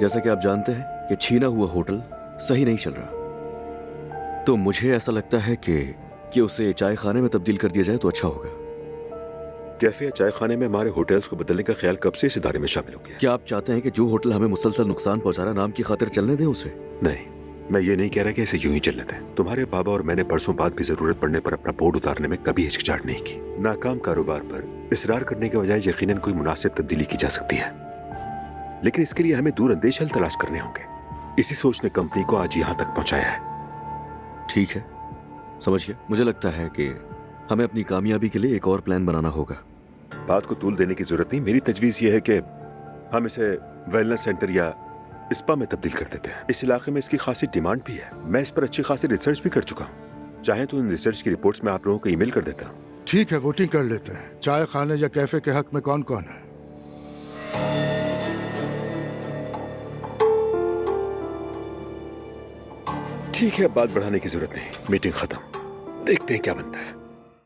जैसा कि आप जानते हैं कि छीना हुआ होटल सही नहीं चल रहा, तो मुझे ऐसा लगता है कि उसे चाय खाने में तब्दील कर दिया जाए तो अच्छा होगा। कैफे या चाय खाने में हमारे होटल्स को बदलने का ख्याल कब से इस इदारे में शामिल हो गया? क्या आप चाहते हैं कि जो होटल हमें मुसलसल नुकसान पहुंचा रहा नाम की खातिर चलने दें उसे? नहीं, मैं ये नहीं कह रहा कि इसे यूं ही चलने दें। तुम्हारे बाबा और मैंने परसों बाद भी जरूरत पड़ने पर अपना बोर्ड उतारने में कभी हिचकिचाहट नहीं की। नाकाम कारोबार पर इसरार करने के बजाय यकीनन कोई मुनासिब तब्दीली की जा सकती है, लेकिन इसके लिए हमें दूर अंदेश हल तलाश करने होंगे। इसी सोच ने कंपनी को आज यहाँ तक पहुंचाया है। ठीक है, समझ गया। मुझे लगता है कि हमें अपनी कामयाबी के लिए एक और प्लान बनाना होगा। बात को तूल देने की जरूरत नहीं। मेरी तजवीज़ ये है कि हम इसे वेलनेस सेंटर या स्पा में तब्दील कर देते हैं। इस इलाके में इसकी खासी डिमांड भी है। मैं इस पर अच्छी खासी रिसर्च भी कर चुका हूँ। चाहे तो इन रिसर्च की रिपोर्ट्स में आप लोगों को ईमेल कर देता हूँ। ठीक है, वोटिंग कर लेते हैं। चाय खाने या कैफे के हक में कौन कौन है? ठीक है, बात बढ़ाने की जरूरत नहीं। मीटिंग खत्म। देखते हैं क्या बनता है।